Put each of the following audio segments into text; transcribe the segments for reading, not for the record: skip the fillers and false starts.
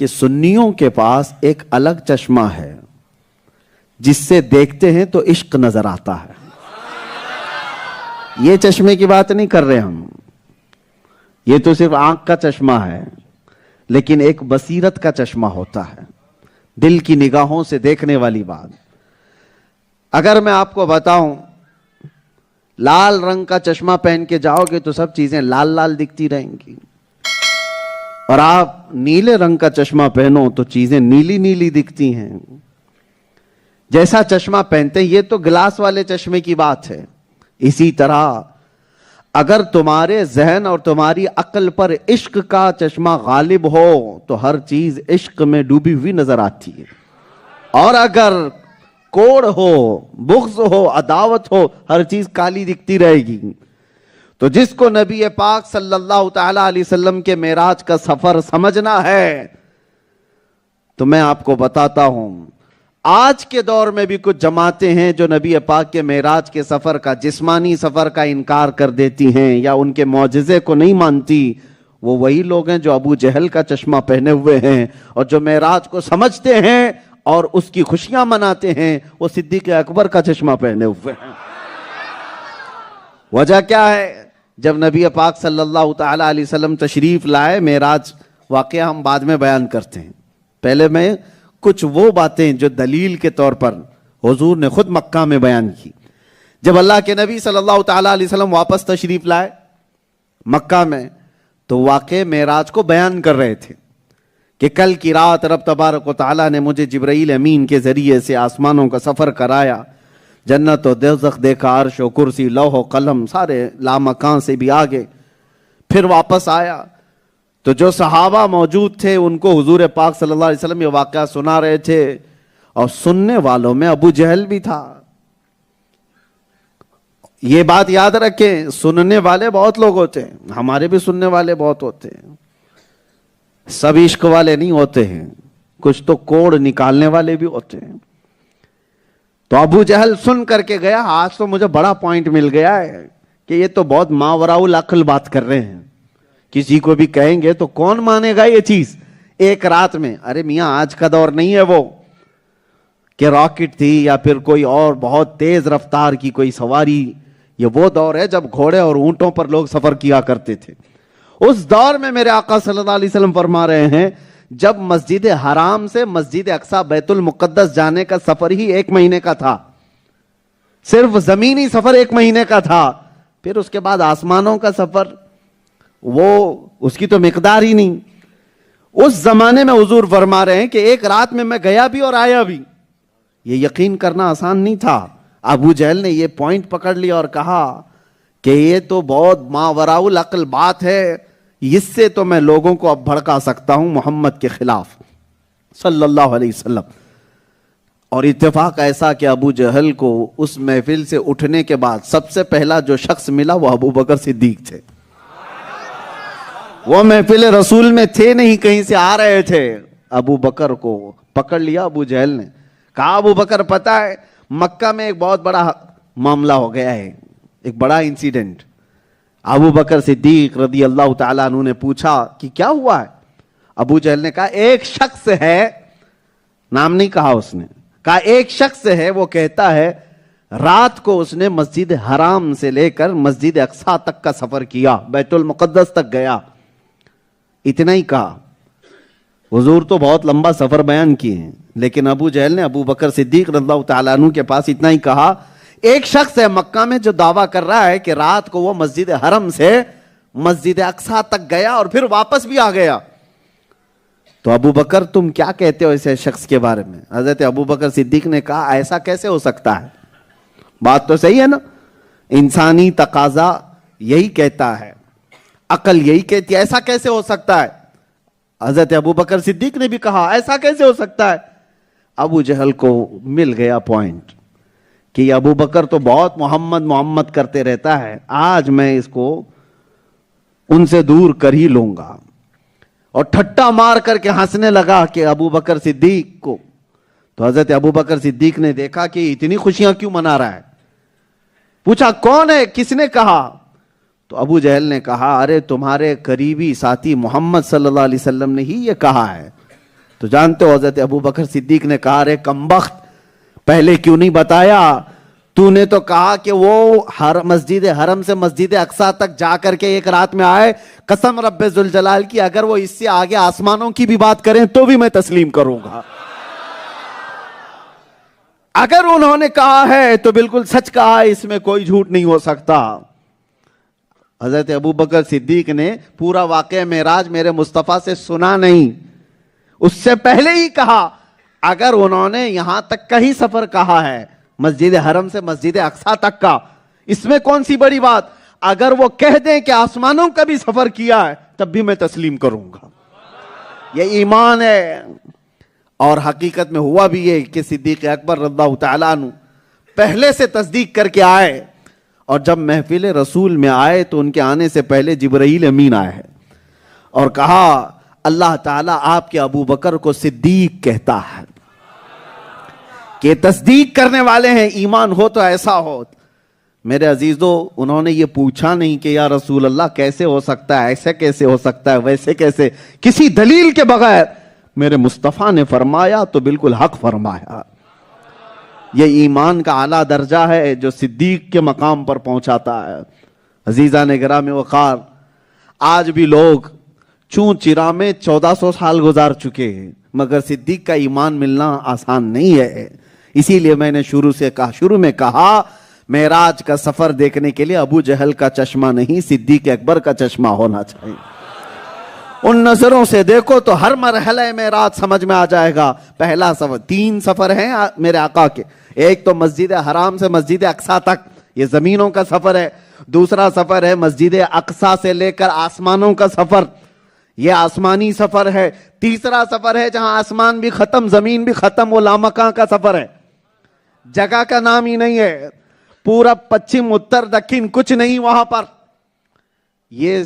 کہ سنیوں کے پاس ایک الگ چشمہ ہے جس سے دیکھتے ہیں تو عشق نظر آتا ہے. یہ چشمے کی بات نہیں کر رہے ہم, یہ تو صرف آنکھ کا چشمہ ہے, لیکن ایک بصیرت کا چشمہ ہوتا ہے, دل کی نگاہوں سے دیکھنے والی بات. اگر میں آپ کو بتاؤں لال رنگ کا چشمہ پہن کے جاؤ گے تو سب چیزیں لال لال دکھتی رہیں گی, اور آپ نیلے رنگ کا چشمہ پہنو تو چیزیں نیلی نیلی دکھتی ہیں. جیسا چشمہ پہنتے ہیں, یہ تو گلاس والے چشمے کی بات ہے. اسی طرح اگر تمہارے ذہن اور تمہاری عقل پر عشق کا چشمہ غالب ہو تو ہر چیز عشق میں ڈوبی ہوئی نظر آتی ہے, اور اگر کوڑ ہو, بغض ہو, عداوت ہو, ہر چیز کالی دکھتی رہے گی. تو جس کو نبی پاک صلی اللہ تعالی علیہ وسلم کے معراج کا سفر سمجھنا ہے تو میں آپ کو بتاتا ہوں, آج کے دور میں بھی کچھ جماعتیں ہیں جو نبی پاک کے معراج کے سفر کا, جسمانی سفر کا انکار کر دیتی ہیں یا ان کے معجزے کو نہیں مانتی. وہ وہی لوگ ہیں جو ابو جہل کا چشمہ پہنے ہوئے ہیں, اور جو معراج کو سمجھتے ہیں اور اس کی خوشیاں مناتے ہیں وہ صدیق اکبر کا چشمہ پہنے ہوئے ہیں. وجہ کیا ہے؟ جب نبی پاک صلی اللہ تعالی علیہ وسلم تشریف لائے, معراج واقعہ ہم بعد میں بیان کرتے ہیں, پہلے میں کچھ وہ باتیں جو دلیل کے طور پر حضور نے خود مکہ میں بیان کی. جب اللہ کے نبی صلی اللہ تعالی علیہ وسلم واپس تشریف لائے مکہ میں تو واقع معراج کو بیان کر رہے تھے کہ کل کی رات رب تبارک و تعالیٰ نے مجھے جبرائیل امین کے ذریعے سے آسمانوں کا سفر کرایا, جنت و دوزخ دیکھا, عرش و کرسی, لوح و قلم, سارے لامکان سے بھی آگے. پھر واپس آیا تو جو صحابہ موجود تھے ان کو حضور پاک صلی اللہ علیہ وسلم یہ واقعہ سنا رہے تھے, اور سننے والوں میں ابو جہل بھی تھا. یہ بات یاد رکھیں, سننے والے بہت لوگ ہوتے ہیں, ہمارے بھی سننے والے بہت ہوتے ہیں, سب عشق والے نہیں ہوتے ہیں, کچھ تو کوڑ نکالنے والے بھی ہوتے ہیں. تو ابو جہل سن کر کے گیا, آج تو مجھے بڑا پوائنٹ مل گیا ہے کہ یہ تو بہت ماوراء العقل بات کر رہے ہیں, کسی کو بھی کہیں گے تو کون مانے گا یہ چیز ایک رات میں. ارے میاں آج کا دور نہیں ہے وہ کہ راکٹ تھی یا پھر کوئی اور بہت تیز رفتار کی کوئی سواری, یہ وہ دور ہے جب گھوڑے اور اونٹوں پر لوگ سفر کیا کرتے تھے. اس دور میں میرے آقا صلی اللہ علیہ وسلم فرما رہے ہیں جب مسجد حرام سے مسجد اقصی بیت المقدس جانے کا سفر ہی 1 مہینے کا تھا, صرف زمینی سفر 1 مہینے کا تھا, پھر اس کے بعد آسمانوں کا سفر وہ اس کی تو مقدار ہی نہیں. اس زمانے میں حضور فرما رہے ہیں کہ ایک رات میں گیا بھی اور آیا بھی. یہ یقین کرنا آسان نہیں تھا. ابو جہل نے یہ پوائنٹ پکڑ لیا اور کہا کہ یہ تو بہت ماوراء العقل بات ہے, اس سے تو میں لوگوں کو اب بھڑکا سکتا ہوں محمد کے خلاف صلی اللہ علیہ وسلم. اور اتفاق ایسا کہ ابو جہل کو اس محفل سے اٹھنے کے بعد سب سے پہلا جو شخص ملا وہ ابو بکر صدیق تھے. وہ محفل رسول میں تھے نہیں, کہیں سے آ رہے تھے. ابو بکر کو پکڑ لیا ابو جہل نے, کہا ابو بکر پتہ ہے مکہ میں ایک بہت بڑا معاملہ ہو گیا ہے, ایک بڑا انسیڈنٹ. ابو بکر صدیق رضی اللہ تعالیٰ عنہ نے پوچھا کہ کیا ہوا ہے؟ ابو جہل نے کہا ایک شخص ہے, نام نہیں کہا اس نے, کہا ایک شخص ہے وہ کہتا ہے رات کو اس نے مسجد حرام سے لے کر مسجد اقصی تک کا سفر کیا, بیت المقدس تک گیا. اتنا ہی کہا. حضور تو بہت لمبا سفر بیان کیے ہیں, لیکن ابو جہل نے ابو بکر صدیق رضی اللہ تعالیٰ عنہ کے پاس اتنا ہی کہا ایک شخص ہے مکہ میں جو دعویٰ کر رہا ہے کہ رات کو وہ مسجد حرم سے مسجد اقصی تک گیا اور پھر واپس بھی آ گیا. تو ابو بکر تم کیا کہتے ہو ایسے شخص کے بارے میں؟ حضرت ابو بکر صدیق نے کہا ایسا کیسے ہو سکتا ہے, بات تو صحیح ہے نا, انسانی تقاضا یہی کہتا ہے, عقل یہی کہتی ہے, ایسا کیسے ہو سکتا ہے؟ حضرت ابو بکر صدیق نے بھی کہا ایسا کیسے ہو سکتا ہے. ابو جہل کو مل گیا پوائنٹ کہ یہ ابو بکر تو بہت محمد محمد کرتے رہتا ہے, آج میں اس کو ان سے دور کر ہی لوں گا. اور ٹھٹا مار کر کے ہنسنے لگا کہ ابو بکر صدیق کو. تو حضرت ابو بکر صدیق نے دیکھا کہ اتنی خوشیاں کیوں منا رہا ہے, پوچھا کون ہے, کس نے کہا؟ تو ابو جہل نے کہا ارے تمہارے قریبی ساتھی محمد صلی اللہ علیہ وسلم نے ہی یہ کہا ہے. تو جانتے ہو حضرت ابو بکر صدیق نے کہا رے کمبخت پہلے کیوں نہیں بتایا؟ تو نے تو کہا کہ وہ مسجد حرم سے مسجد اقصی تک جا کر کے ایک رات میں آئے، قسم رب ذوالجلال کی اگر وہ اس سے آگے آسمانوں کی بھی بات کریں تو بھی میں تسلیم کروں گا۔ اگر انہوں نے کہا ہے تو بالکل سچ کہا ہے، اس میں کوئی جھوٹ نہیں ہو سکتا۔ حضرت ابو بکر صدیق نے پورا واقعہ معراج میرے مصطفیٰ سے سنا نہیں، اس سے پہلے ہی کہا اگر انہوں نے یہاں تک کا ہی سفر کہا ہے مسجد حرم سے مسجد اقصی تک کا، اس میں کون سی بڑی بات؟ اگر وہ کہہ دیں کہ آسمانوں کا بھی سفر کیا ہے تب بھی میں تسلیم کروں گا۔ یہ ایمان ہے۔ اور حقیقت میں ہوا بھی یہ کہ صدیق اکبر رضی اللہ تعالیٰ عنہ پہلے سے تصدیق کر کے آئے، اور جب محفل رسول میں آئے تو ان کے آنے سے پہلے جبرائیل امین آئے اور کہا اللہ تعالیٰ آپ کے ابو بکر کو صدیق کہتا ہے کہ تصدیق کرنے والے ہیں، ایمان ہو تو ایسا ہو۔ میرے عزیزو، انہوں نے یہ پوچھا نہیں کہ یا رسول اللہ کیسے ہو سکتا ہے، ایسے کیسے ہو سکتا ہے، ویسے کیسے، کسی دلیل کے بغیر میرے مصطفیٰ نے فرمایا تو بالکل حق فرمایا۔ یہ ایمان کا اعلیٰ درجہ ہے جو صدیق کے مقام پر پہنچاتا ہے۔ عزیزان گرامی وقار، آج بھی لوگ چون چرا میں 1400 سال گزار چکے ہیں، مگر صدیق کا ایمان ملنا آسان نہیں ہے۔ اسی لیے میں نے شروع میں کہا معراج کا سفر دیکھنے کے لیے ابو جہل کا چشمہ نہیں، صدیق اکبر کا چشمہ ہونا چاہیے۔ ان نظروں سے دیکھو تو ہر مرحلہ معراج سمجھ میں آ جائے گا۔ پہلا سفر، 3 سفر ہیں میرے آقا کے، ایک تو مسجد حرام سے مسجد اقصی تک، یہ زمینوں کا سفر ہے۔ دوسرا سفر ہے مسجد اقصی سے لے کر آسمانوں کا سفر، یہ آسمانی سفر ہے۔ تیسرا سفر ہے جہاں آسمان بھی ختم زمین بھی ختم، وہ لامکاں کا سفر ہے، جگہ کا نام ہی نہیں ہے، پورب پچھم اتر دکھن کچھ نہیں وہاں پر۔ یہ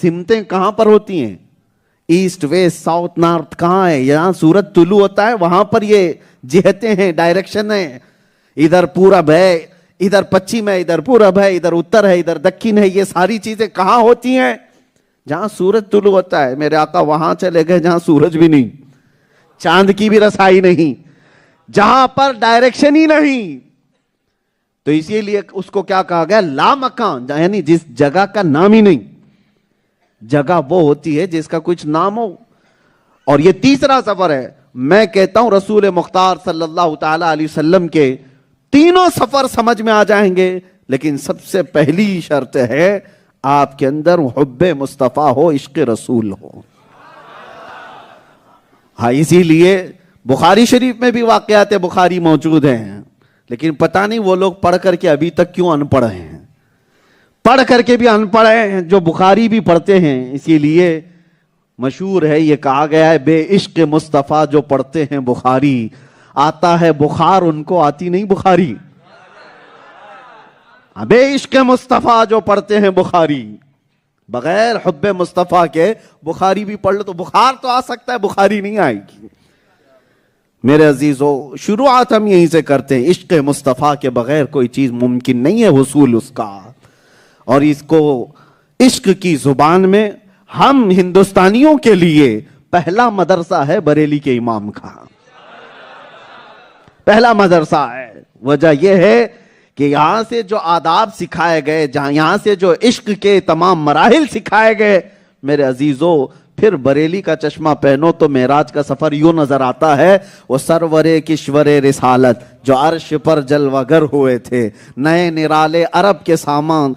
سمتیں کہاں پر ہوتی ہیں؟ ایسٹ ویسٹ ساؤتھ نارتھ کہاں ہے؟ یہاں سورج طلوع ہوتا ہے وہاں پر یہ جہتیں ہیں، ڈائریکشن ہے، ادھر پورب ہے، ادھر پچھم ہے، ادھر پورب ہے، ادھر اتر ہے، ادھر دکھن ہے۔ یہ ساری چیزیں کہاں ہوتی ہیں؟ جہاں سورج طلوع ہوتا ہے۔ میرے آقا وہاں چلے گئے جہاں سورج بھی نہیں، چاند کی بھی رسائی نہیں، جہاں پر ڈائریکشن ہی نہیں، تو اسی لیے اس کو کیا کہا گیا؟ لامکان، یعنی جس جگہ کا نام ہی نہیں۔ جگہ وہ ہوتی ہے جس کا کچھ نام ہو۔ اور یہ تیسرا سفر ہے۔ میں کہتا ہوں رسول مختار صلی اللہ تعالی علیہ وسلم کے تینوں سفر سمجھ میں آ جائیں گے، لیکن سب سے پہلی شرط ہے آپ کے اندر حب مصطفیٰ ہو، عشق رسول ہو۔ ہاں، اسی لیے بخاری شریف میں بھی واقعات بخاری موجود ہیں، لیکن پتہ نہیں وہ لوگ پڑھ کر کے ابھی تک کیوں ان پڑھ ہیں، پڑھ کر کے بھی ان پڑھ ہیں جو بخاری بھی پڑھتے ہیں۔ اسی لیے مشہور ہے، یہ کہا گیا ہے بے عشق مصطفیٰ جو پڑھتے ہیں بخاری، آتا ہے بخار ان کو آتی نہیں بخاری۔ بے عشق مصطفیٰ جو پڑھتے ہیں بخاری، بغیر حب مصطفیٰ کے بخاری بھی پڑھ لو تو بخار تو آ سکتا ہے، بخاری نہیں آئے گی۔ میرے عزیزو، شروعات ہم یہیں سے کرتے ہیں، عشق مصطفیٰ کے بغیر کوئی چیز ممکن نہیں ہے حصول اس کا۔ اور اس کو عشق کی زبان میں ہم ہندوستانیوں کے لیے پہلا مدرسہ ہے بریلی کے امام کا، پہلا مدرسہ ہے۔ وجہ یہ ہے کہ یہاں سے جو آداب سکھائے گئے، جہاں یہاں سے جو عشق کے تمام مراحل سکھائے گئے، میرے عزیزو، پھر بریلی کا چشمہ پہنو تو معراج کا سفر یوں نظر آتا ہے، وہ سرور کشور رسالت جو عرش پر جلوگر ہوئے تھے، نئے نرالے عرب کے سامان،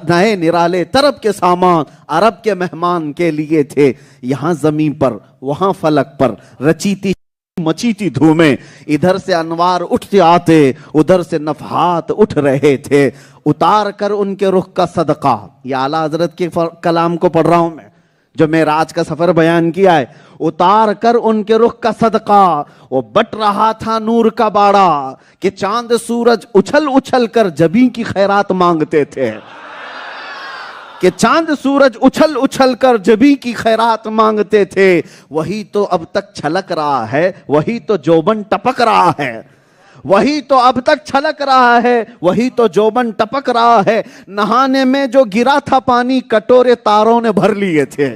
نئے نرالے طرب کے سامان عرب کے مہمان کے لیے تھے، یہاں زمین پر وہاں فلک پر رچیتی مچیتی دھومیں، ادھر سے انوار اٹھتے آتے، ادھر سے نفحات اٹھ رہے تھے، اتار کر ان کے رخ کا صدقہ۔ یہ اعلیٰ حضرت کے کلام کو پڑھ رہا ہوں میں، جو معراج کا سفر بیان کیا ہے، اتار کر ان کے رخ کا صدقہ، وہ بٹ رہا تھا نور کا باڑا کہ چاند سورج اچھل اچھل کر جبیں کی خیرات مانگتے تھے، کہ چاند سورج اچھل اچھل کر جبیں کی خیرات مانگتے تھے۔ وہی تو اب تک چھلک رہا ہے، وہی تو جوبن ٹپک رہا ہے، وہی تو اب تک چھلک رہا ہے، وہی تو جوبن ٹپک رہا ہے، نہانے میں جو گرا تھا پانی کٹورے تاروں نے بھر لیے تھے۔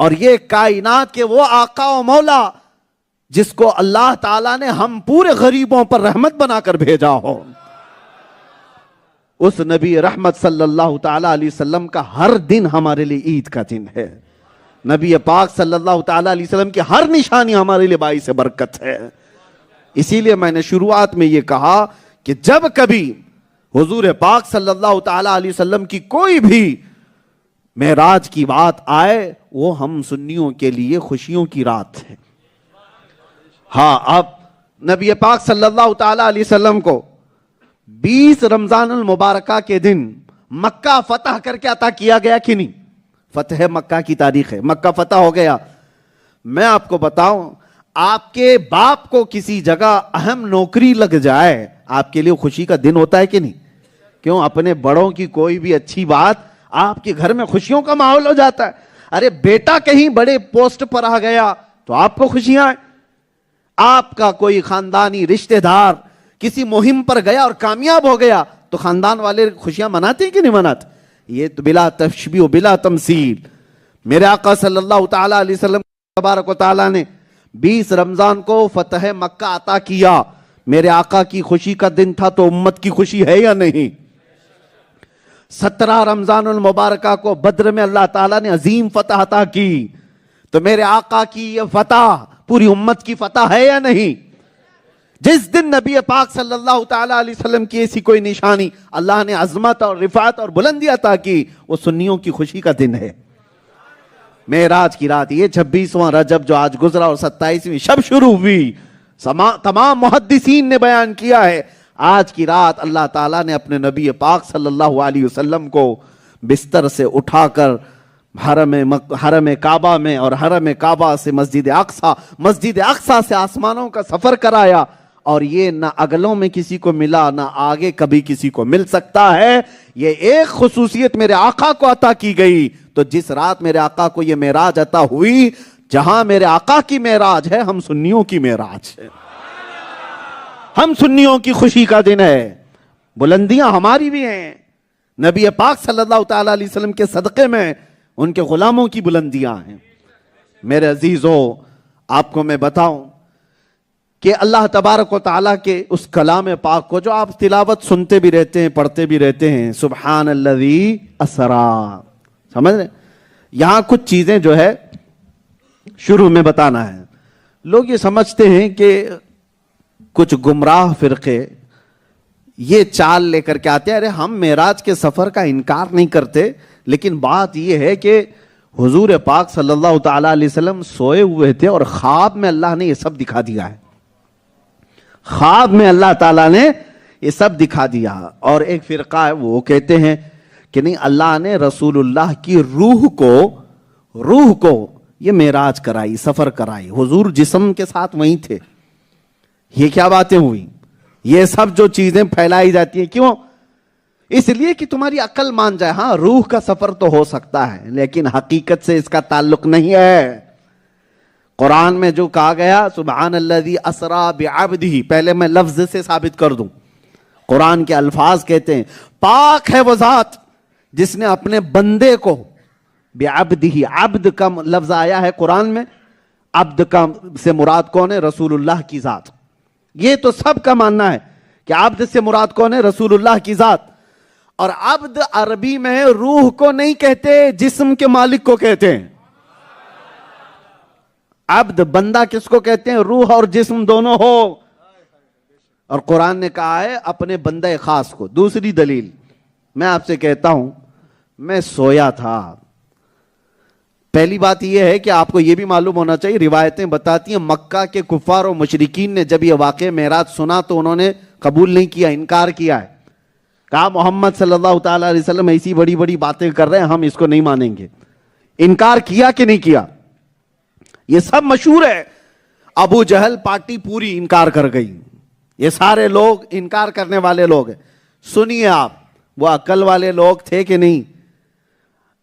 اور یہ کائنات کے وہ آقا و مولا جس کو اللہ تعالیٰ نے ہم پورے غریبوں پر رحمت بنا کر بھیجا ہو، اس نبی رحمت صلی اللہ تعالیٰ علیہ وسلم کا ہر دن ہمارے لیے عید کا دن ہے۔ نبی پاک صلی اللہ تعالیٰ علیہ وسلم کی ہر نشانی ہمارے لیے باعث برکت ہے۔ اسی لیے میں نے شروعات میں یہ کہا کہ جب کبھی حضور پاک صلی اللہ تعالیٰ علیہ وسلم کی کوئی بھی معراج کی بات آئے، وہ ہم سنیوں کے لیے خوشیوں کی رات ہے۔ ہاں، اب نبی پاک صلی اللہ تعالیٰ علیہ وسلم کو 20 رمضان المبارکہ کے دن مکہ فتح کر کے عطا کیا گیا کہ نہیں؟ فتح مکہ کی تاریخ ہے، مکہ فتح ہو گیا۔ میں آپ کو بتاؤں، آپ کے باپ کو کسی جگہ اہم نوکری لگ جائے، آپ کے لیے خوشی کا دن ہوتا ہے کہ نہیں؟ کیوں؟ اپنے بڑوں کی کوئی بھی اچھی بات، آپ کے گھر میں خوشیوں کا ماحول ہو جاتا ہے۔ ارے بیٹا کہیں بڑے پوسٹ پر آ گیا تو آپ کو خوشیاں ہیں۔ آپ کا کوئی خاندانی رشتہ دار کسی مہم پر گیا اور کامیاب ہو گیا تو خاندان والے خوشیاں مناتے ہیں کہ نہیں مناتے؟ یہ تو بلا تشبیہ و بلا تمثیل میرے آقا صلی اللہ تعالیٰ علیہ وسلم تبارک و تعالیٰ نے 20 رمضان کو فتح مکہ عطا کیا۔ میرے آقا کی خوشی کا دن تھا تو امت کی خوشی ہے یا نہیں؟ 17 رمضان المبارکہ کو بدر میں اللہ تعالیٰ نے عظیم فتح عطا کی، تو میرے آقا کی یہ فتح پوری امت کی فتح ہے یا نہیں؟ جس دن نبی پاک صلی اللہ تعالیٰ علیہ وسلم کی ایسی کوئی نشانی اللہ نے عظمت اور رفعت اور بلندی عطا کی، وہ سنیوں کی خوشی کا دن ہے۔ معراج کی رات، یہ 26واں رجب جو آج گزرا اور 27ویں شب شروع ہوئی، تمام محدثین نے بیان کیا ہے آج کی رات اللہ تعالیٰ نے اپنے نبی پاک صلی اللہ علیہ وسلم کو بستر سے اٹھا کر حرم کعبہ میں اور حرم کعبہ سے مسجد اقصیٰ سے آسمانوں کا سفر کرایا، اور یہ نہ اگلوں میں کسی کو ملا نہ آگے کبھی کسی کو مل سکتا ہے۔ یہ ایک خصوصیت میرے آقا کو عطا کی گئی، تو جس رات میرے آقا کو یہ معراج عطا ہوئی، جہاں میرے آقا کی معراج ہے، ہم سنیوں کی معراج ہے، ہم سنیوں کی خوشی کا دن ہے۔ بلندیاں ہماری بھی ہیں، نبی پاک صلی اللہ تعالیٰ علیہ وسلم کے صدقے میں ان کے غلاموں کی بلندیاں ہیں۔ میرے عزیزو، آپ کو میں بتاؤں کہ اللہ تبارک و تعالیٰ کے اس کلام پاک کو جو آپ تلاوت سنتے بھی رہتے ہیں، پڑھتے بھی رہتے ہیں، سبحان الذی اسرا، سمجھ رہے ہیں؟ یہاں کچھ چیزیں جو ہے شروع میں بتانا ہے۔ لوگ یہ سمجھتے ہیں کہ کچھ گمراہ فرقے یہ چال لے کر کے آتے ہیں، ارے ہم معراج کے سفر کا انکار نہیں کرتے، لیکن بات یہ ہے کہ حضور پاک صلی اللہ تعالیٰ علیہ وسلم سوئے ہوئے تھے اور خواب میں اللہ نے یہ سب دکھا دیا ہے، خواب میں اللہ تعالیٰ نے یہ سب دکھا دیا۔ اور ایک فرقہ ہے وہ کہتے ہیں کہ نہیں، اللہ نے رسول اللہ کی روح کو یہ معراج کرائی، سفر کرائی، حضور جسم کے ساتھ وہیں تھے۔ یہ کیا باتیں ہوئی؟ یہ سب جو چیزیں پھیلائی جاتی ہیں، کیوں؟ اس لیے کہ تمہاری عقل مان جائے، ہاں روح کا سفر تو ہو سکتا ہے لیکن حقیقت سے اس کا تعلق نہیں ہے۔ قرآن میں جو کہا گیا سبحان الذی اسرا بعبدہ، پہلے میں لفظ سے ثابت کر دوں، قرآن کے الفاظ کہتے ہیں پاک ہے وہ ذات جس نے اپنے بندے کو، بعبدہ، عبد کا لفظ آیا ہے قرآن میں، عبد کا سے مراد کون ہے؟ رسول اللہ کی ذات۔ یہ تو سب کا ماننا ہے کہ عبد سے مراد کون ہے؟ رسول اللہ کی ذات۔ اور عبد عربی میں روح کو نہیں کہتے، جسم کے مالک کو کہتے ہیں۔ عبد بندہ کس کو کہتے ہیں؟ روح اور جسم دونوں ہو، اور قرآن نے کہا ہے اپنے بندے خاص کو۔ دوسری دلیل میں آپ سے کہتا ہوں، میں سویا تھا۔ پہلی بات یہ ہے کہ آپ کو یہ بھی معلوم ہونا چاہیے، روایتیں بتاتی ہیں مکہ کے کفار و مشرکین نے جب یہ واقعہ معراج سنا تو انہوں نے قبول نہیں کیا، انکار کیا ہے، کہا محمد صلی اللہ تعالیٰ علیہ وسلم ایسی بڑی بڑی باتیں کر رہے ہیں، ہم اس کو نہیں مانیں گے۔ انکار کیا کہ نہیں کیا؟ یہ سب مشہور ہے۔ ابو جہل پارٹی پوری انکار کر گئی، یہ سارے لوگ انکار کرنے والے لوگ ہیں۔ سنیے آپ، وہ عقل والے لوگ تھے کہ نہیں؟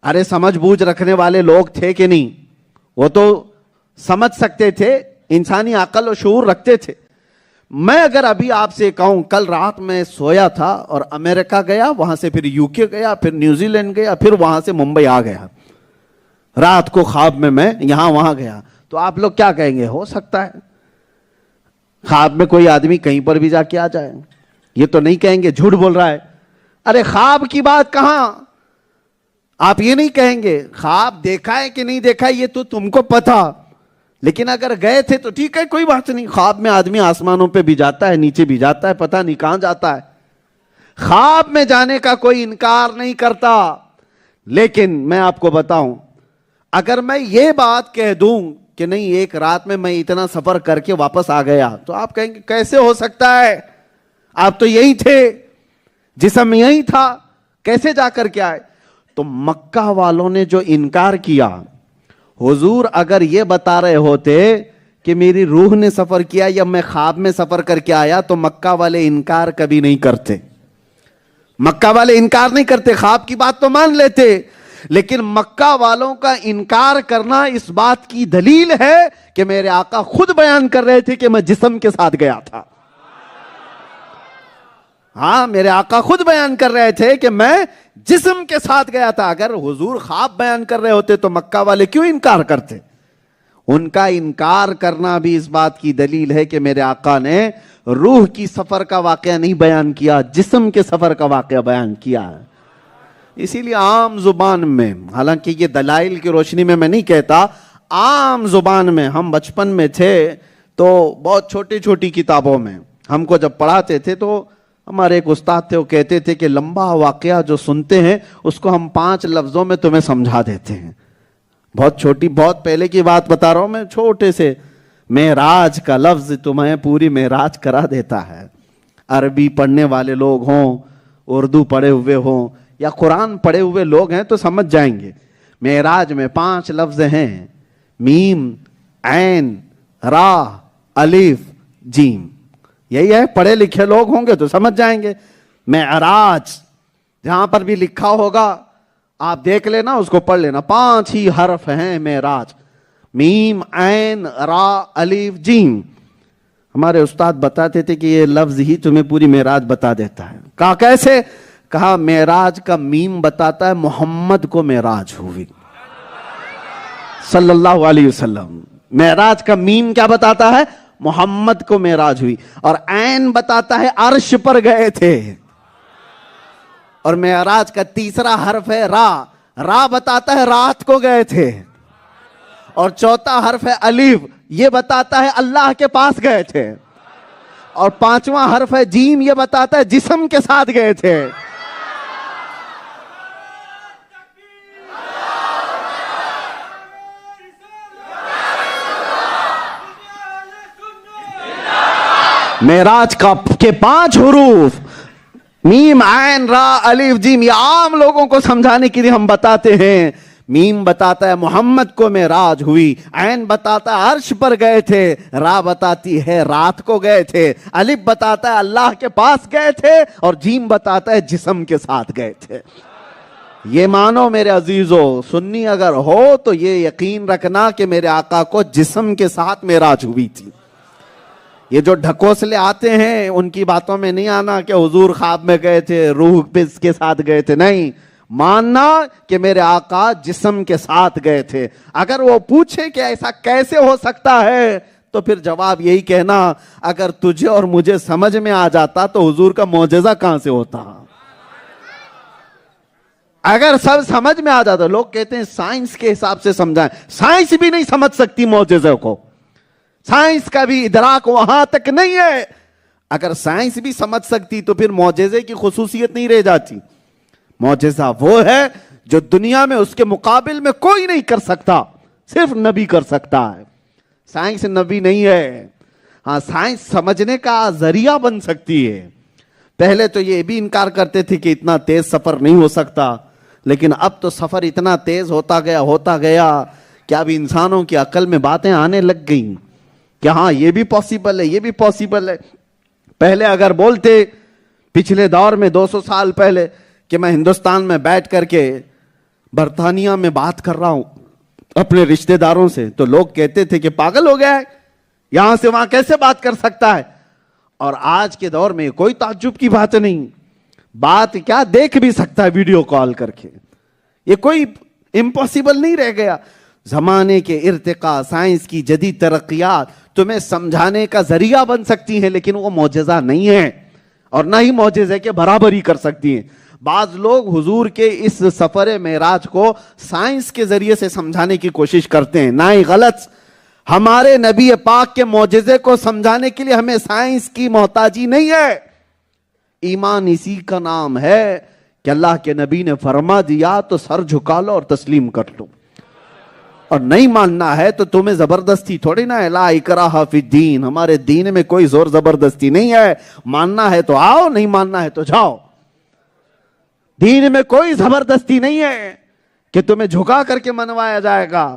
ارے سمجھ بوجھ رکھنے والے لوگ تھے کہ نہیں؟ وہ تو سمجھ سکتے تھے، انسانی عقل و شعور رکھتے تھے۔ میں اگر ابھی آپ سے کہوں کل رات میں سویا تھا اور امریکہ گیا، وہاں سے پھر UK گیا، پھر نیوزی لینڈ گیا، پھر وہاں سے ممبئی آ گیا، رات کو خواب میں یہاں وہاں گیا، تو آپ لوگ کیا کہیں گے؟ ہو سکتا ہے خواب میں کوئی آدمی کہیں پر بھی جا کے آ جائے، یہ تو نہیں کہیں گے جھوٹ بول رہا ہے۔ ارے خواب کی بات کہاں، آپ یہ نہیں کہیں گے خواب دیکھا ہے کہ نہیں دیکھا ہے یہ تو تم کو پتا، لیکن اگر گئے تھے تو ٹھیک ہے کوئی بات نہیں۔ خواب میں آدمی آسمانوں پہ بھی جاتا ہے، نیچے بھی جاتا ہے، پتہ نہیں کہاں جاتا ہے، خواب میں جانے کا کوئی انکار نہیں کرتا۔ لیکن میں آپ کو بتاؤں، اگر میں یہ بات کہہ دوں کہ نہیں ایک رات میں اتنا سفر کر کے واپس آ گیا، تو آپ کہیں گے کیسے ہو سکتا ہے، آپ تو یہی تھے، جسم یہی تھا، کیسے جا کر کے آئے؟ تو مکہ والوں نے جو انکار کیا، حضور اگر یہ بتا رہے ہوتے کہ میری روح نے سفر کیا یا میں خواب میں سفر کر کے آیا، تو مکہ والے انکار کبھی نہیں کرتے، مکہ والے انکار نہیں کرتے، خواب کی بات تو مان لیتے۔ لیکن مکہ والوں کا انکار کرنا اس بات کی دلیل ہے کہ میرے آقا خود بیان کر رہے تھے کہ میں جسم کے ساتھ گیا تھا۔ ہاں، میرے آقا خود بیان کر رہے تھے کہ میں جسم کے ساتھ گیا تھا۔ اگر حضور خواب بیان کر رہے ہوتے تو مکہ والے کیوں انکار کرتے؟ ان کا انکار کرنا بھی اس بات کی دلیل ہے کہ میرے آقا نے روح کی سفر کا واقعہ نہیں بیان کیا، جسم کے سفر کا واقعہ بیان کیا ہے۔ اسی لیے عام زبان میں، حالانکہ یہ دلائل کی روشنی میں نہیں کہتا، عام زبان میں ہم بچپن میں تھے تو بہت چھوٹی چھوٹی کتابوں میں ہم کو جب پڑھاتے تھے تو ہمارے ایک استاد تھے، وہ کہتے تھے کہ لمبا واقعہ جو سنتے ہیں اس کو ہم 5 لفظوں میں تمہیں سمجھا دیتے ہیں۔ بہت چھوٹی، بہت پہلے کی بات بتا رہا ہوں میں، چھوٹے سے معراج کا لفظ تمہیں پوری معراج کرا دیتا ہے۔ عربی پڑھنے والے لوگ ہوں، اردو پڑھے ہوئے ہوں یا قرآن پڑھے ہوئے لوگ ہیں تو سمجھ جائیں گے۔ معراج میں 5 لفظ ہیں، میم، عین، را، الف، جیم، یہی ہے۔ پڑھے لکھے لوگ ہوں گے تو سمجھ جائیں گے۔ معراج جہاں پر بھی لکھا ہوگا آپ دیکھ لینا، اس کو پڑھ لینا، 5 ہی حرف ہیں معراج، میم، عین، را، الف، جیم۔ ہمارے استاد بتاتے تھے کہ یہ لفظ ہی تمہیں پوری معراج بتا دیتا ہے۔ کہا کیسے؟ کہا معراج کا میم بتاتا ہے محمد کو معراج ہوئی صلی اللہ علیہ وسلم۔ معراج کا میم کیا بتاتا ہے؟ محمد کو معراج ہوئی۔ اور عین بتاتا ہے عرش پر گئے تھے۔ اور معراج کا تیسرا حرف ہے را، را بتاتا ہے رات کو گئے تھے۔ اور چوتھا حرف ہے الف، یہ بتاتا ہے اللہ کے پاس گئے تھے۔ اور 5واں حرف ہے جیم، یہ بتاتا ہے جسم کے ساتھ گئے تھے۔ معراج کے 5 حروف میم، عین، را، الف، جیم، یہ عام لوگوں کو سمجھانے کے لیے ہم بتاتے ہیں۔ میم بتاتا ہے محمد کو معراج ہوئی، عین بتاتا ہے عرش پر گئے تھے، را بتاتی ہے رات کو گئے تھے، الف بتاتا ہے اللہ کے پاس گئے تھے، اور جیم بتاتا ہے جسم کے ساتھ گئے تھے۔ یہ مانو میرے عزیزو، سنی اگر ہو تو یہ یقین رکھنا کہ میرے آقا کو جسم کے ساتھ معراج ہوئی تھی۔ یہ جو ڈھکوسلے آتے ہیں ان کی باتوں میں نہیں آنا کہ حضور خواب میں گئے تھے، روح اس کے ساتھ گئے تھے، نہیں، ماننا کہ میرے آقا جسم کے ساتھ گئے تھے۔ اگر وہ پوچھے کہ ایسا کیسے ہو سکتا ہے تو پھر جواب یہی کہنا، اگر تجھے اور مجھے سمجھ میں آ جاتا تو حضور کا معجزہ کہاں سے ہوتا؟ اگر سب سمجھ میں آ جاتا، لوگ کہتے ہیں سائنس کے حساب سے سمجھائیں، سائنس بھی نہیں سمجھ سکتی معجزے کو، سائنس کا بھی ادراک وہاں تک نہیں ہے۔ اگر سائنس بھی سمجھ سکتی تو پھر معجزے کی خصوصیت نہیں رہ جاتی۔ معجزہ وہ ہے جو دنیا میں اس کے مقابل میں کوئی نہیں کر سکتا، صرف نبی کر سکتا ہے۔ سائنس نبی نہیں ہے۔ ہاں، سائنس سمجھنے کا ذریعہ بن سکتی ہے۔ پہلے تو یہ بھی انکار کرتے تھے کہ اتنا تیز سفر نہیں ہو سکتا، لیکن اب تو سفر اتنا تیز ہوتا گیا کہ اب انسانوں کی عقل میں باتیں آنے لگ گئیں کہ ہاں یہ بھی پاسیبل ہے، یہ بھی پاسیبل ہے۔ پہلے اگر بولتے پچھلے دور میں 200 سال پہلے کہ میں ہندوستان میں بیٹھ کر کے برطانیہ میں بات کر رہا ہوں اپنے رشتہ داروں سے، تو لوگ کہتے تھے کہ پاگل ہو گیا ہے، یہاں سے وہاں کیسے بات کر سکتا ہے۔ اور آج کے دور میں کوئی تعجب کی بات نہیں، بات کیا دیکھ بھی سکتا ہے ویڈیو کال کر کے، یہ کوئی امپاسبل نہیں رہ گیا. زمانے کے ارتقاء، سائنس کی جدید ترقیات تمہیں سمجھانے کا ذریعہ بن سکتی ہیں، لیکن وہ معجزہ نہیں ہے، اور نہ ہی معجزے کے برابری کر سکتی ہیں. بعض لوگ حضور کے اس سفر معراج کو سائنس کے ذریعے سے سمجھانے کی کوشش کرتے ہیں. نہ ہی غلط. ہمارے نبی پاک کے معجزے کو سمجھانے کے لیے ہمیں سائنس کی محتاجی نہیں ہے. ایمان اسی کا نام ہے کہ اللہ کے نبی نے فرما دیا تو سر جھکا لو اور تسلیم کر لو، اور نہیں ماننا ہے تو تمہیں زبردستی تھوڑی نہ ہے. لا اکراہ فی الدین، ہمارے دین میں کوئی زور زبردستی نہیں ہے. ماننا ہے تو آؤ، نہیں ماننا ہے تو جاؤ. دین میں کوئی زبردستی نہیں ہے کہ تمہیں جھکا کر کے منوایا جائے گا.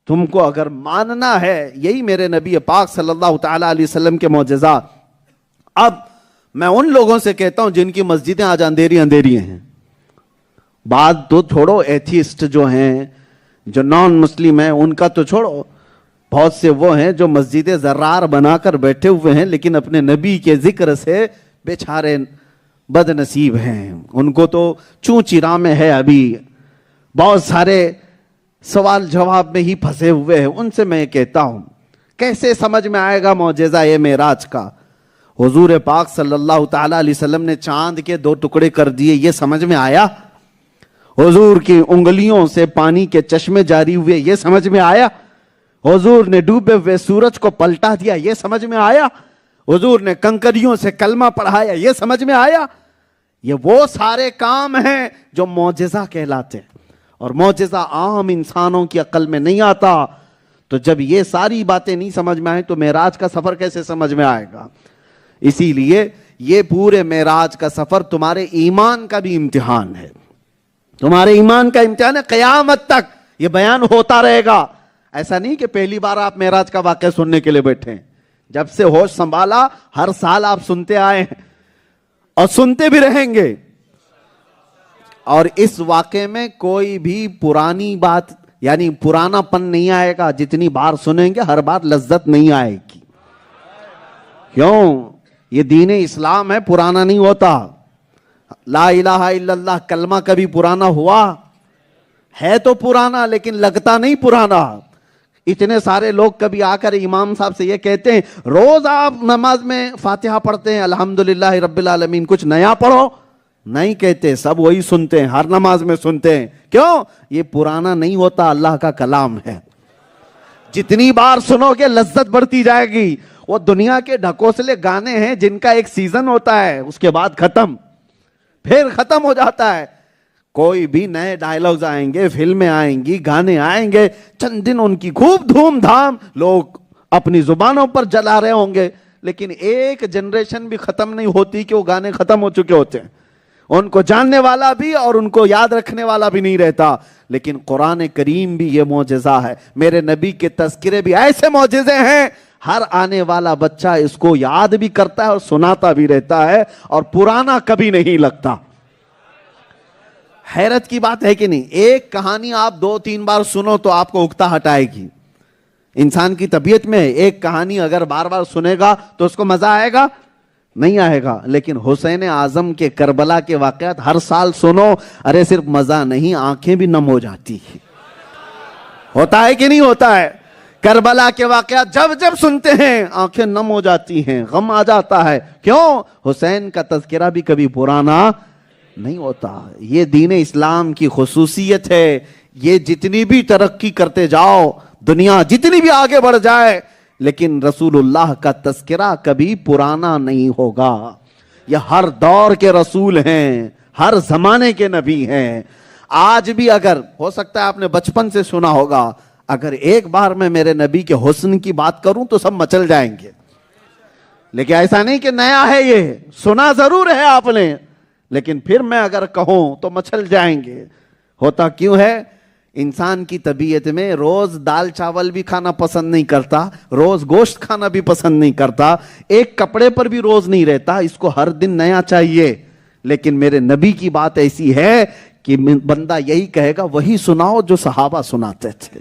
تم کو اگر ماننا ہے، یہی میرے نبی پاک صلی اللہ تعالی علیہ وسلم کے معجزات. اب میں ان لوگوں سے کہتا ہوں جن کی مسجدیں آج اندھیری اندھیری ہیں، بات تو چھوڑو، ایتھیسٹ جو ہیں، جو نان مسلم ہیں، ان کا تو چھوڑو. بہت سے وہ ہیں جو مسجدیں زرار بنا کر بیٹھے ہوئے ہیں، لیکن اپنے نبی کے ذکر سے بیچارے بد نصیب ہیں. ان کو تو چوں چرا میں ہے. ابھی بہت سارے سوال جواب میں ہی پھنسے ہوئے ہیں. ان سے میں کہتا ہوں کیسے سمجھ میں آئے گا معجزہ یہ معراج کا؟ حضور پاک صلی اللہ تعالی علیہ وسلم نے چاند کے 2 ٹکڑے کر دیے، یہ سمجھ میں آیا؟ حضور کی انگلیوں سے پانی کے چشمے جاری ہوئے، یہ سمجھ میں آیا؟ حضور نے ڈوبے ہوئے سورج کو پلٹا دیا، یہ سمجھ میں آیا؟ حضور نے کنکریوں سے کلمہ پڑھایا، یہ سمجھ میں آیا؟ یہ وہ سارے کام ہیں جو معجزہ کہلاتے ہیں، اور معجزہ عام انسانوں کی عقل میں نہیں آتا. تو جب یہ ساری باتیں نہیں سمجھ میں آئیں تو معراج کا سفر کیسے سمجھ میں آئے گا؟ اسی لیے یہ پورے معراج کا سفر تمہارے ایمان کا بھی امتحان ہے. تمہارے ایمان کا امتحان ہے. قیامت تک یہ بیان ہوتا رہے گا. ایسا نہیں کہ پہلی بار آپ معراج کا واقعہ سننے کے لیے بیٹھے. جب سے ہوش سنبھالا ہر سال آپ سنتے آئے ہیں اور سنتے بھی رہیں گے. اور اس واقعے میں کوئی بھی پرانی بات یعنی پرانا پن نہیں آئے گا. جتنی بار سنیں گے ہر بار لذت نہیں آئے گی. کیوں؟ یہ دین اسلام ہے، پرانا نہیں ہوتا. لا الہ الا اللہ کلمہ کبھی پرانا ہوا ہے؟ تو پرانا، لیکن لگتا نہیں پرانا. اتنے سارے لوگ کبھی آ کر امام صاحب سے یہ کہتے ہیں روز آپ نماز میں فاتحہ پڑھتے ہیں الحمدللہ رب العالمین، کچھ نیا پڑھو. نہیں کہتے، سب وہی سنتے ہیں، ہر نماز میں سنتے ہیں. کیوں؟ یہ پرانا نہیں ہوتا، اللہ کا کلام ہے. جتنی بار سنو گے لذت بڑھتی جائے گی. وہ دنیا کے ڈھکوسلے گانے ہیں جن کا ایک سیزن ہوتا ہے، اس کے بعد ختم، پھر ختم ہو جاتا ہے. کوئی بھی نئے ڈائلاگز آئیں گے، فلمیں آئیں گی، گانے آئیں گے، چند دن ان کی خوب دھوم دھام لوگ اپنی زبانوں پر جلا رہے ہوں گے، لیکن ایک جنریشن بھی ختم نہیں ہوتی کہ وہ گانے ختم ہو چکے ہوتے ہیں. ان کو جاننے والا بھی اور ان کو یاد رکھنے والا بھی نہیں رہتا. لیکن قرآن کریم بھی یہ معجزہ ہے. میرے نبی کے تذکرے بھی ایسے معجزے ہیں، ہر آنے والا بچہ اس کو یاد بھی کرتا ہے اور سناتا بھی رہتا ہے، اور پرانا کبھی نہیں لگتا. حیرت کی بات ہے کہ نہیں؟ ایک کہانی آپ 2-3 بار سنو تو آپ کو اکتا ہٹائے گی. انسان کی طبیعت میں ایک کہانی اگر بار بار سنے گا تو اس کو مزہ آئے گا؟ نہیں آئے گا. لیکن حسین اعظم کے کربلا کے واقعات ہر سال سنو، ارے صرف مزہ نہیں، آنکھیں بھی نم ہو جاتی ہیں. ہوتا ہے کہ نہیں ہوتا ہے؟ کربلا کے واقعات جب جب سنتے ہیں آنکھیں نم ہو جاتی ہیں، غم آ جاتا ہے. کیوں؟ حسین کا تذکرہ بھی کبھی پرانا نہیں ہوتا. یہ دین اسلام کی خصوصیت ہے. یہ جتنی بھی ترقی کرتے جاؤ، دنیا جتنی بھی آگے بڑھ جائے، لیکن رسول اللہ کا تذکرہ کبھی پرانا نہیں ہوگا. یہ ہر دور کے رسول ہیں، ہر زمانے کے نبی ہیں. آج بھی اگر ہو سکتا ہے آپ نے بچپن سے سنا ہوگا، اگر ایک بار میں میرے نبی کے حسن کی بات کروں تو سب مچل جائیں گے. لیکن ایسا نہیں کہ نیا ہے، یہ سنا ضرور ہے آپ نے، لیکن پھر میں اگر کہوں تو مچل جائیں گے. ہوتا کیوں ہے؟ انسان کی طبیعت میں روز دال چاول بھی کھانا پسند نہیں کرتا، روز گوشت کھانا بھی پسند نہیں کرتا، ایک کپڑے پر بھی روز نہیں رہتا، اس کو ہر دن نیا چاہیے. لیکن میرے نبی کی بات ایسی ہے کہ بندہ یہی کہے گا وہی سناؤ جو صحابہ سناتے تھے.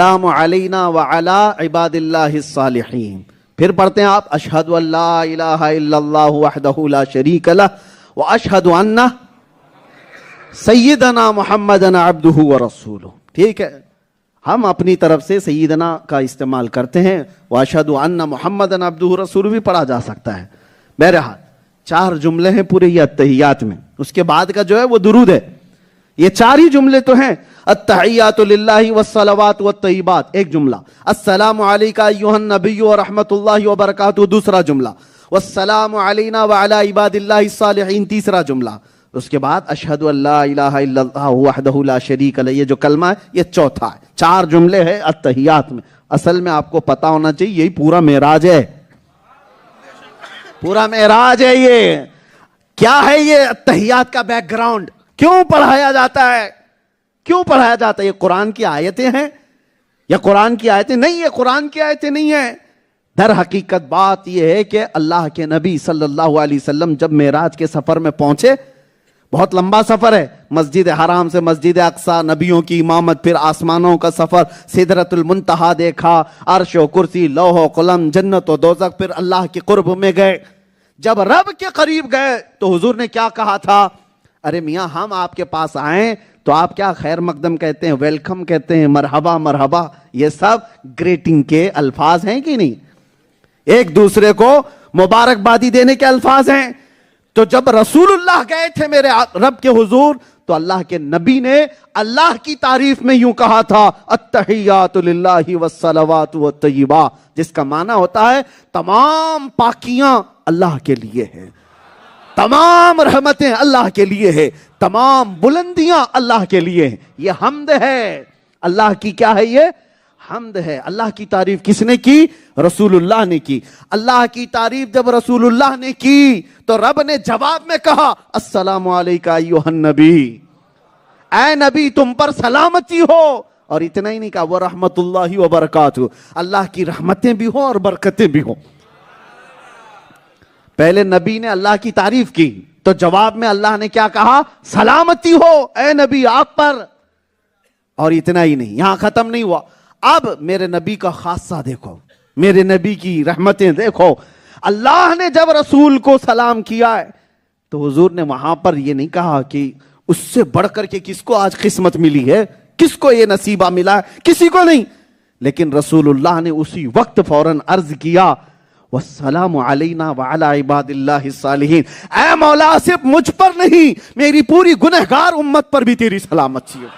السلام علینا وعلی عباد اللہ الصالحین. پھر پڑھتے ہیں آپ اشہد ان لا الہ الا اللہ وحدہ لا شریک لہ واشہد ان سیدنا محمد عبدہ ورسولہ. ٹھیک ہے, ہم اپنی طرف سے سیدنا کا استعمال کرتے ہیں, واشہد ان محمد عبدہ ورسولہ بھی پڑھا جا سکتا ہے. بہرحال 4 جملے ہیں پورے یہ التحیات میں, اس کے بعد کا جو ہے وہ درود ہے. یہ 4 ہی جملے تو ہیں. التحیات للہ والصلوات والطیبات ایک جملہ, السلام علیکہ ایھا النبی ورحمۃ اللہ وبرکاتہ دوسرا جملہ, والسلام علینا وعلی عباد اللہ الصالحین تیسرا جملہ. اس کے بعد اشہد ان لا الہ الا اللہ وحدہ لا شریک لہ, یہ جو کلمہ ہے یہ چوتھا ہے. 4 جملے ہیں التحیات میں. اصل میں آپ کو پتا ہونا چاہیے یہی پورا معراج ہے, پورا معراج ہے. یہ کیا ہے, یہ التحیات کا بیک گراؤنڈ کیوں پڑھایا جاتا ہے, کیوں پڑھایا جاتا ہے؟ یہ قرآن کی آیتیں ہیں یا قرآن کی آیتیں نہیں, یہ قرآن کی آیتیں نہیں ہیں. در حقیقت بات یہ ہے کہ اللہ کے نبی صلی اللہ علیہ وسلم جب معراج کے سفر میں پہنچے, بہت لمبا سفر ہے, مسجد حرام سے مسجد اقصی, نبیوں کی امامت, پھر آسمانوں کا سفر, سدرۃ المنتہا دیکھا, عرش و کرسی, لوح و قلم, جنت و دوزخ, پھر اللہ کے قرب میں گئے. جب رب کے قریب گئے تو حضور نے کیا کہا تھا, ارے میاں ہم آپ کے پاس آئیں تو آپ کیا خیر مقدم کہتے ہیں, ویلکم کہتے ہیں, مرحبا مرحبا, یہ سب گریٹنگ کے الفاظ ہیں کہ نہیں, ایک دوسرے کو مبارکبادی دینے کے الفاظ ہیں. تو جب رسول اللہ گئے تھے میرے رب کے حضور, تو اللہ کے نبی نے اللہ کی تعریف میں یوں کہا تھا, التحیات للہ والصلوات والطیبات, جس کا معنی ہوتا ہے تمام پاکیاں اللہ کے لیے ہیں, تمام رحمتیں اللہ کے لیے ہیں, تمام بلندیاں اللہ کے لیے ہیں. یہ حمد ہے اللہ کی. کیا ہے یہ حمد ہے. اللہ کی تعریف کس نے کی, رسول اللہ نے کی. اللہ کی تعریف جب رسول اللہ نے کی تو رب نے جواب میں کہا, السلام علیکہ ایھا النبی, اے نبی تم پر سلامتی ہو. اور اتنا ہی نہیں کہا ورحمۃ اللہ وبرکاتہ, اللہ کی رحمتیں بھی ہوں اور برکتیں بھی ہوں. پہلے نبی نے اللہ کی تعریف کی تو جواب میں اللہ نے کیا کہا, سلامتی ہو اے نبی آپ پر. اور اتنا ہی نہیں, یہاں ختم نہیں ہوا. اب میرے نبی کا خاصہ دیکھو, میرے نبی کی رحمتیں دیکھو. اللہ نے جب رسول کو سلام کیا ہے تو حضور نے وہاں پر یہ نہیں کہا کہ اس سے بڑھ کر کے کس کو آج قسمت ملی ہے, کس کو یہ نصیبہ ملا ہے, کسی کو نہیں. لیکن رسول اللہ نے اسی وقت فوراً عرض کیا, والسلام علینا وعلی عباد اللہ الصالحین, اے مولا صرف مجھ پر نہیں میری پوری گنہگار امت پر بھی تیری سلامتی ہو.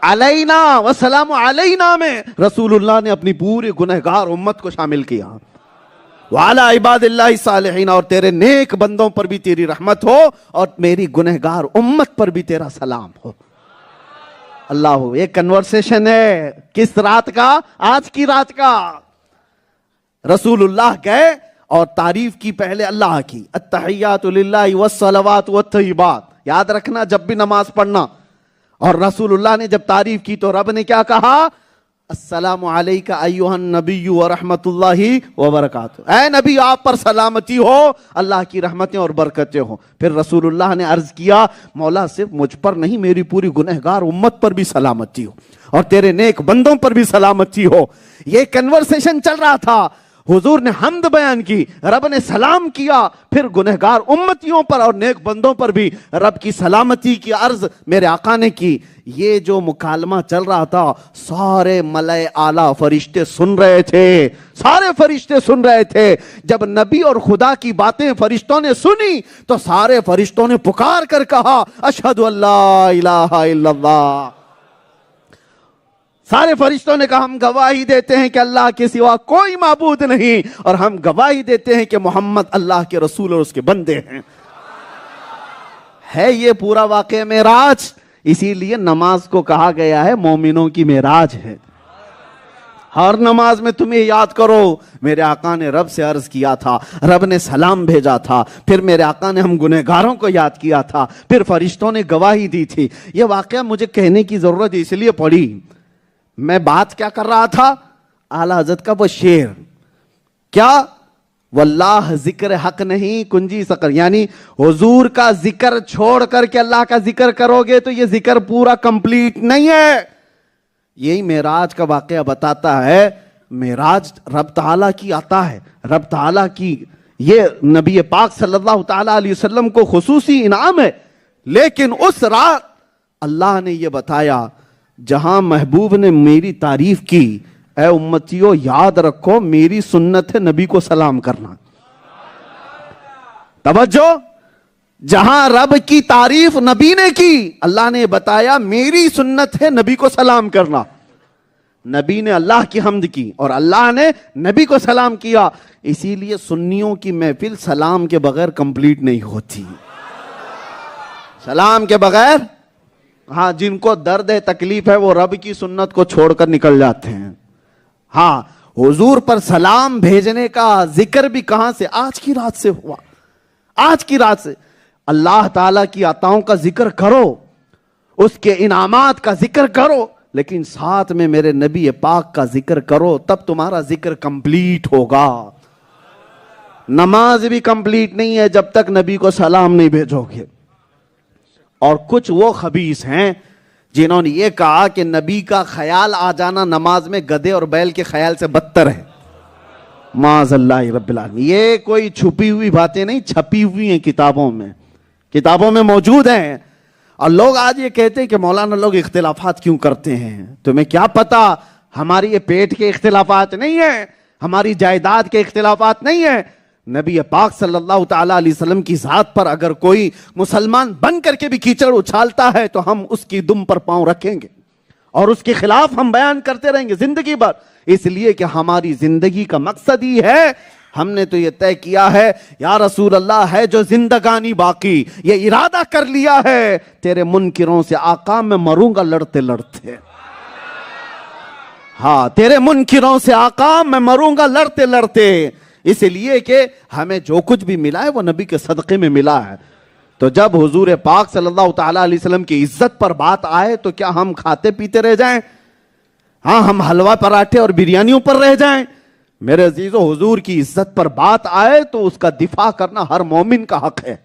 علینا والسلام علینا میں رسول اللہ نے اپنی پوری گنہگار امت کو شامل کیا. وعلی عباد اللہ الصالحین, اور تیرے نیک بندوں پر بھی تیری رحمت ہو اور میری گنہگار امت پر بھی تیرا سلام ہو. اللہ, ایک کنورسیشن ہے کس رات کا, آج کی رات کا. رسول اللہ گئے اور تعریف کی پہلے اللہ کی, التحیات للہ والصلوات والطیبات. یاد رکھنا جب بھی نماز پڑھنا, اور رسول اللہ نے جب تعریف کی تو رب نے کیا کہا, السلام علیکہ ایھا النبی ورحمۃ اللہ وبرکاتہ, اے نبی آپ پر سلامتی ہو, اللہ کی رحمتیں اور برکتیں ہوں. پھر رسول اللہ نے عرض کیا, مولا صرف مجھ پر نہیں میری پوری گنہگار امت پر بھی سلامتی ہو اور تیرے نیک بندوں پر بھی سلامتی ہو. یہ کنورسیشن چل رہا تھا. حضور نے حمد بیان کی, رب نے سلام کیا, پھر گنہگار امتیوں پر اور نیک بندوں پر بھی رب کی سلامتی کی عرض میرے آقا نے کی. یہ جو مکالمہ چل رہا تھا سارے ملائے اعلیٰ فرشتے سن رہے تھے, سارے فرشتے سن رہے تھے. جب نبی اور خدا کی باتیں فرشتوں نے سنی تو سارے فرشتوں نے پکار کر کہا, اشہد ان لا الہ الا اللہ. سارے فرشتوں نے کہا, ہم گواہی دیتے ہیں کہ اللہ کے سوا کوئی معبود نہیں, اور ہم گواہی دیتے ہیں کہ محمد اللہ کے رسول اور اس کے بندے ہیں. ہے یہ پورا واقعہ معراج. اسی لیے نماز کو کہا گیا ہے مومنوں کی معراج ہے. ہر نماز میں تمہیں یاد کرو, میرے آقا نے رب سے عرض کیا تھا, رب نے سلام بھیجا تھا, پھر میرے آقا نے ہم گنہگاروں کو یاد کیا تھا, پھر فرشتوں نے گواہی دی تھی. یہ واقعہ مجھے کہنے کی ضرورت اس لیے پڑی, میں بات کیا کر رہا تھا, اعلیٰ حضرت کا وہ شعر, کیا واللہ ذکر حق نہیں کنجی سقر, یعنی حضور کا ذکر چھوڑ کر کے اللہ کا ذکر کرو گے تو یہ ذکر پورا کمپلیٹ نہیں ہے. یہی معراج کا واقعہ بتاتا ہے. معراج رب تعالیٰ کی عطا ہے, رب تعالیٰ کی, یہ نبی پاک صلی اللہ تعالیٰ علیہ وسلم کو خصوصی انعام ہے. لیکن اس رات اللہ نے یہ بتایا جہاں محبوب نے میری تعریف کی, اے امتیوں یاد رکھو میری سنت ہے نبی کو سلام کرنا. توجہ, جہاں رب کی تعریف نبی نے کی, اللہ نے بتایا میری سنت ہے نبی کو سلام کرنا. نبی نے اللہ کی حمد کی اور اللہ نے نبی کو سلام کیا. اسی لیے سنیوں کی محفل سلام کے بغیر کمپلیٹ نہیں ہوتی. سلام کے بغیر, ہاں جن کو درد ہے تکلیف ہے وہ رب کی سنت کو چھوڑ کر نکل جاتے ہیں. ہاں حضور پر سلام بھیجنے کا ذکر بھی کہاں سے؟ آج کی رات سے ہوا. آج کی رات سے اللہ تعالیٰ کی عطاؤں کا ذکر کرو, اس کے انعامات کا ذکر کرو, لیکن ساتھ میں میرے نبی پاک کا ذکر کرو, تب تمہارا ذکر کمپلیٹ ہوگا. نماز بھی کمپلیٹ نہیں ہے جب تک نبی کو سلام نہیں بھیجو گے. اور کچھ وہ خبیث ہیں جنہوں نے یہ کہا کہ نبی کا خیال آ جانا نماز میں گدھے اور بیل کے خیال سے بدتر ہے. معاذ اللہ رب العالمین. یہ کوئی چھپی ہوئی باتیں نہیں, چھپی ہوئی ہیں کتابوں میں, کتابوں میں موجود ہیں. اور لوگ آج یہ کہتے ہیں کہ مولانا لوگ اختلافات کیوں کرتے ہیں. تمہیں کیا پتا ہماری یہ پیٹ کے اختلافات نہیں ہیں, ہماری جائیداد کے اختلافات نہیں ہیں. نبی پاک صلی اللہ تعالیٰ علیہ وسلم کی ذات پر اگر کوئی مسلمان بن کر کے بھی کیچڑ اچھالتا ہے تو ہم اس کی دم پر پاؤں رکھیں گے اور اس کے خلاف ہم بیان کرتے رہیں گے زندگی بھر. اس لیے کہ ہماری زندگی کا مقصد ہی ہے, ہم نے تو یہ طے کیا ہے یا رسول اللہ ہے جو زندگانی باقی, یہ ارادہ کر لیا ہے تیرے منکروں سے آقا میں مروں گا لڑتے لڑتے. ہاں تیرے منکروں سے آقا میں مروں گا لڑتے لڑتے. اس لیے کہ ہمیں جو کچھ بھی ملا ہے وہ نبی کے صدقے میں ملا ہے. تو جب حضور پاک صلی اللہ تعالیٰ علیہ وسلم کی عزت پر بات آئے تو کیا ہم کھاتے پیتے رہ جائیں؟ ہاں ہم حلوہ پراٹھے اور بریانیوں پر رہ جائیں؟ میرے عزیزو, حضور کی عزت پر بات آئے تو اس کا دفاع کرنا ہر مومن کا حق ہے.